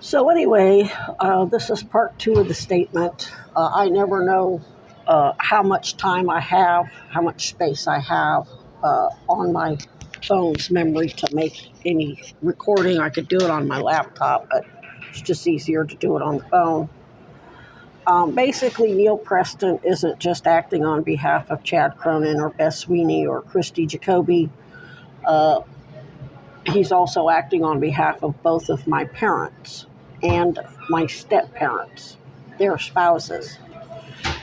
So anyway, this is part two of the statement. I never know how much time I have, how much space I have on my phone's memory to make any recording. I could do it on my laptop, but it's just easier to do it on the phone. Basically, Neil Preston isn't just acting on behalf of Chad Cronin or Beth Sweeney or Christy Jacoby. He's also acting on behalf of both of my parents and my step-parents, their spouses,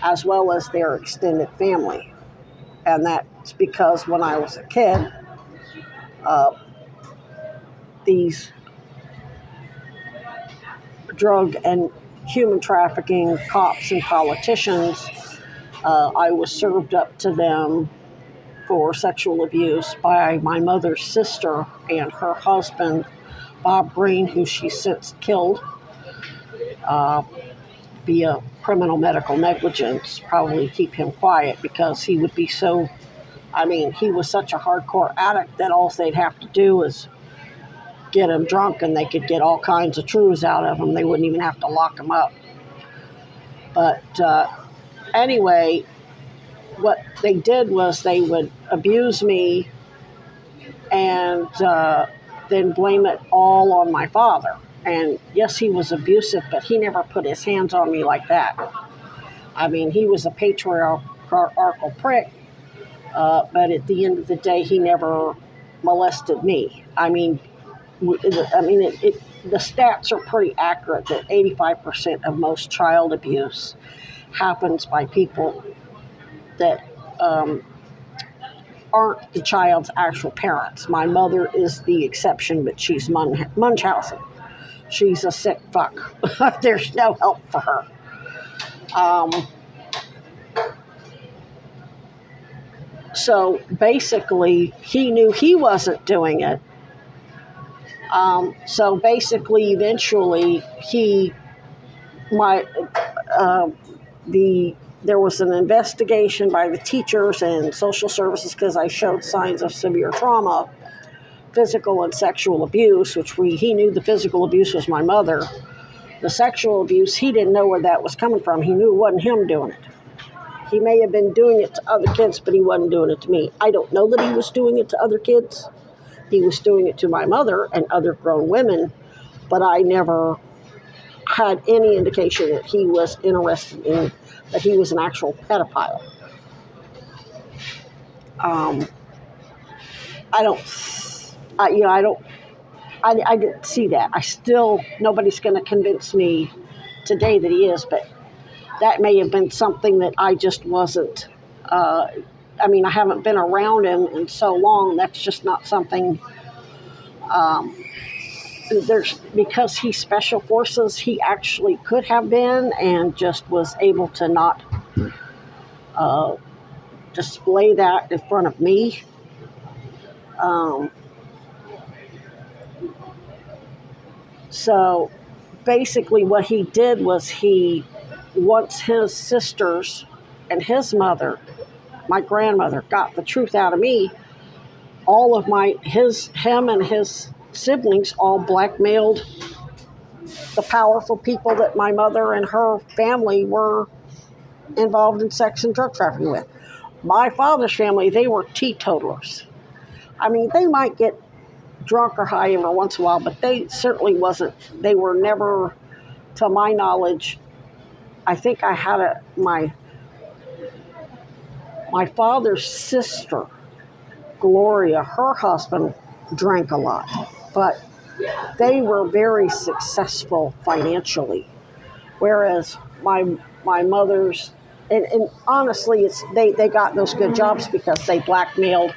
as well as their extended family. And that's because when I was a kid, these drug and human trafficking cops and politicians, I was served up to them for sexual abuse by my mother's sister and her husband, Bob Green, who she since killed via criminal medical negligence. Probably keep him quiet because he would be so, he was such a hardcore addict that all they'd have to do is get him drunk and they could get all kinds of truths out of him. They wouldn't even have to lock him up. But anyway, what they did was they would abuse me and then blame it all on my father. And yes, he was abusive, but he never put his hands on me like that. He was a patriarchal prick, but at the end of the day, he never molested me. The stats are pretty accurate that 85% of most child abuse happens by people that aren't the child's actual parents. My mother is the exception, but she's Munchausen. She's a sick fuck. There's no help for her. So basically, he knew he wasn't doing it. So basically, eventually, there was an investigation by the teachers and social services because I showed signs of severe trauma, physical and sexual abuse, which he knew the physical abuse was my mother. The sexual abuse, he didn't know where that was coming from. He knew it wasn't him doing it. He may have been doing it to other kids, but he wasn't doing it to me. I don't know that he was doing it to other kids. He was doing it to my mother and other grown women, but I never had any indication that he was interested in, that he was an actual pedophile. I didn't see that. Nobody's going to convince me today that he is, but that may have been something that I just wasn't, I haven't been around him in so long. That's just not something, because he's special forces, he actually could have been and just was able to not display that in front of me. So basically what he did was once his sisters and his mother, my grandmother, got the truth out of me, all of him and his siblings all blackmailed the powerful people that my mother and her family were involved in sex and drug trafficking with. My father's family, they were teetotalers. They might get drunk or high every once in a while, but they certainly they were never, to my knowledge. I think I had my father's sister, Gloria, her husband drank a lot, but they were very successful financially, whereas my mother's, and honestly, they got those good jobs because they blackmailed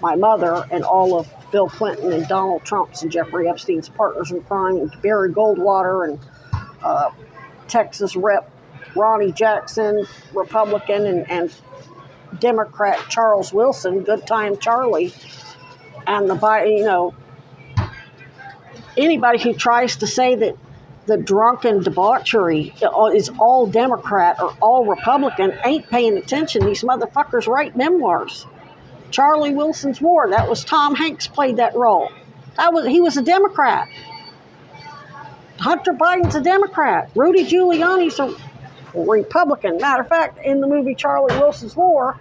my mother and all of Bill Clinton and Donald Trump's and Jeffrey Epstein's partners in crime, and Barry Goldwater and Texas Rep Ronnie Jackson, Republican, and Democrat Charles Wilson, Good Time Charlie, and anybody who tries to say that the drunken debauchery is all Democrat or all Republican ain't paying attention. These motherfuckers write memoirs. Charlie Wilson's War, that was Tom Hanks played that role. He was a Democrat. Hunter Biden's a Democrat. Rudy Giuliani's a Republican. Matter of fact, in the movie Charlie Wilson's War,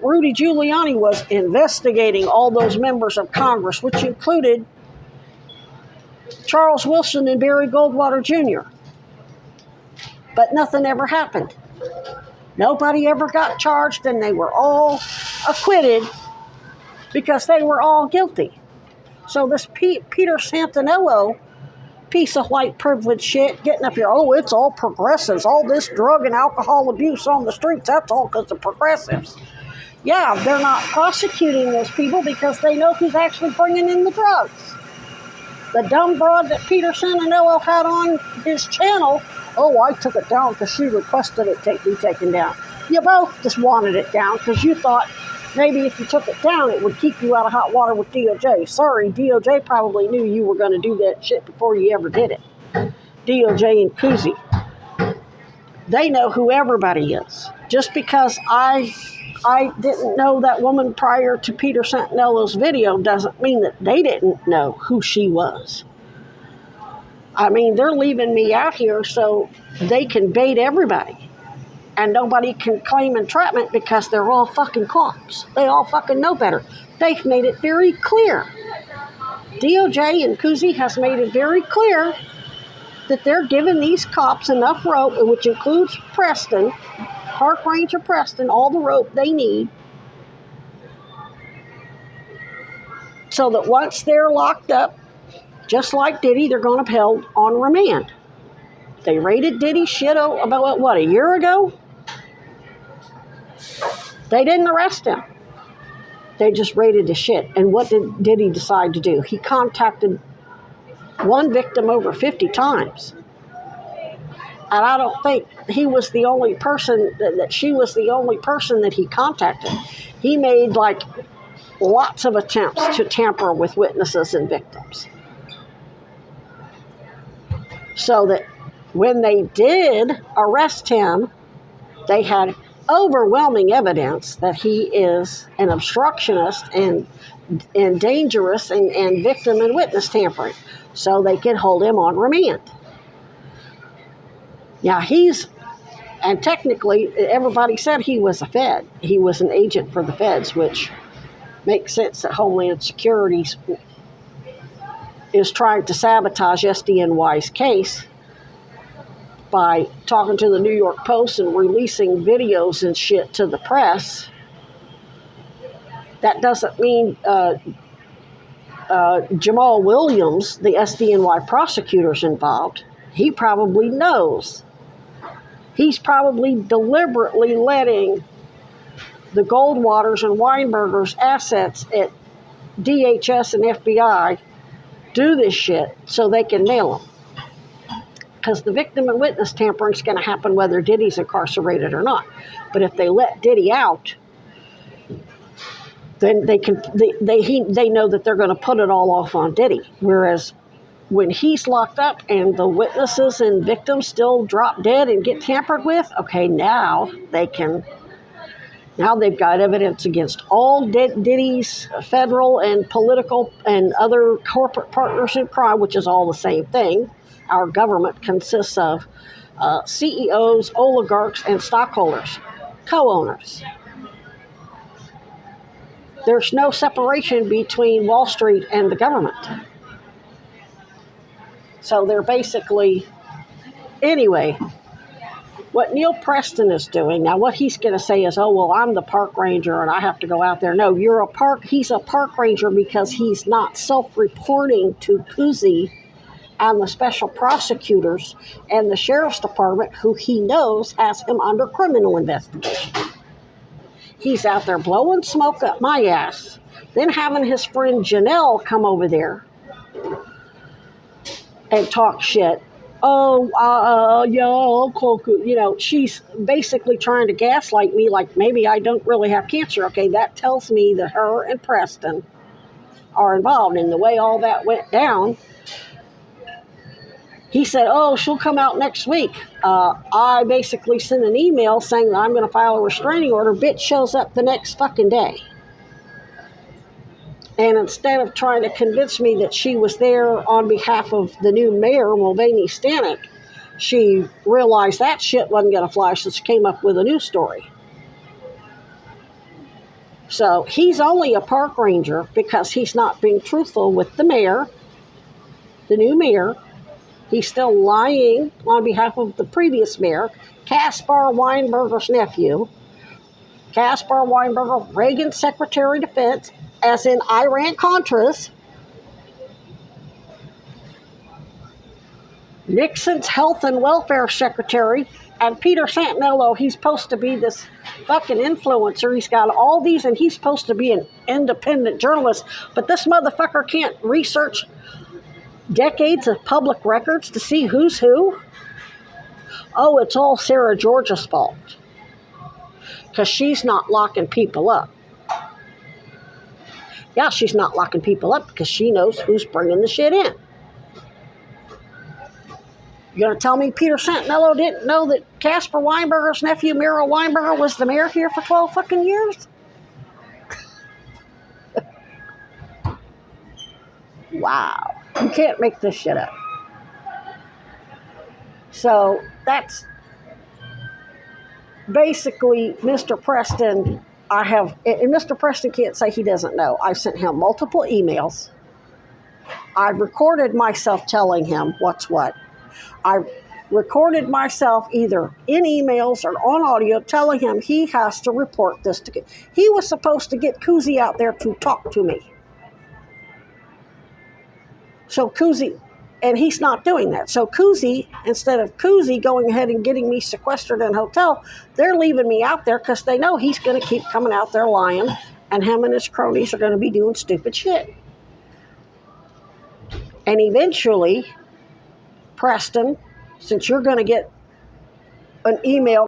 Rudy Giuliani was investigating all those members of Congress, which included Charles Wilson and Barry Goldwater Jr. But nothing ever happened. Nobody ever got charged, and they were all acquitted because they were all guilty. So this Peter Santinello piece of white privilege shit getting up here, oh, it's all progressives, all this drug and alcohol abuse on the streets, that's all because of progressives. Yeah, they're not prosecuting those people because they know who's actually bringing in the drugs. The dumb broad that Peter Santinello had on his channel, oh, I took it down because she requested it be taken down. You both just wanted it down because you thought maybe if you took it down, it would keep you out of hot water with DOJ. Sorry, DOJ probably knew you were going to do that shit before you ever did it. DOJ and Kuzi. They know who everybody is. Just because I didn't know that woman prior to Peter Santinello's video doesn't mean that they didn't know who she was. I mean, they're leaving me out here so they can bait everybody. And nobody can claim entrapment because they're all fucking cops. They all fucking know better. They've made it very clear. DOJ and Kuzi has made it very clear that they're giving these cops enough rope, which includes Preston, Park Ranger Preston, all the rope they need, so that once they're locked up, just like Diddy, they're going to be held on remand. They raided Diddy's shit about, what, a year ago? They didn't arrest him. They just raided his shit. And what did Diddy decide to do? He contacted one victim over 50 times. And I don't think he was the only person, that she was the only person that he contacted. He made, like, lots of attempts to tamper with witnesses and victims. So that when they did arrest him, they had overwhelming evidence that he is an obstructionist and dangerous and victim and witness tampering. So they could hold him on remand. Now and technically everybody said he was a Fed. He was an agent for the Feds, which makes sense that Homeland Security is trying to sabotage SDNY's case by talking to the New York Post and releasing videos and shit to the press. That doesn't mean Jamal Williams, the SDNY prosecutor's involved. He probably knows. He's probably deliberately letting the Goldwaters and Weinbergers' assets at DHS and FBI do this shit so they can nail them. Because the victim and witness tampering is going to happen whether Diddy's incarcerated or not. But if they let Diddy out, then they know that they're going to put it all off on Diddy. Whereas when he's locked up and the witnesses and victims still drop dead and get tampered with, okay, now they've got evidence against all Diddy's federal and political and other corporate partners in crime, which is all the same thing. Our government consists of CEOs, oligarchs, and stockholders, co-owners. There's no separation between Wall Street and the government. So they're basically, anyway, what Neil Preston is doing, now what he's going to say is, oh, well, I'm the park ranger and I have to go out there. No, he's a park ranger because he's not self-reporting to Kuzi and the special prosecutors and the sheriff's department, who he knows has him under criminal investigation. He's out there blowing smoke up my ass, then having his friend Janelle come over there and talk shit. She's basically trying to gaslight me like maybe I don't really have cancer. Okay, that tells me that her and Preston are involved in the way all that went down. He said, oh, she'll come out next week. I basically sent an email saying that I'm going to file a restraining order. Bitch shows up the next fucking day. And instead of trying to convince me that she was there on behalf of the new mayor, Mulvaney Stanek, she realized that shit wasn't going to fly, so she came up with a new story. So he's only a park ranger because he's not being truthful with the mayor, the new mayor. He's still lying on behalf of the previous mayor, Caspar Weinberger's nephew. Caspar Weinberger, Reagan's Secretary of Defense, as in Iran-Contras. Nixon's Health and Welfare Secretary, and Peter Santinello, he's supposed to be this fucking influencer. He's got all these, and he's supposed to be an independent journalist, but this motherfucker can't research decades of public records to see who's who. Oh, it's all Sarah Georgia's fault because she's not locking people up. Yeah, she's not locking people up because she knows who's bringing the shit in. You're going to tell me Peter Santinello didn't know that Caspar Weinberger's nephew, Muriel Weinberger, was the mayor here for 12 fucking years? Wow. You can't make this shit up. So that's basically Mr. Preston. And Mr. Preston can't say he doesn't know. I've sent him multiple emails. I've recorded myself telling him what's what. I recorded myself either in emails or on audio telling him he has to report this. He was supposed to get Kuzi out there to talk to me. So Kuzi, and he's not doing that. So Kuzi, instead of Kuzi going ahead and getting me sequestered in a hotel, they're leaving me out there because they know he's going to keep coming out there lying, and him and his cronies are going to be doing stupid shit. And eventually, Preston, since you're going to get an email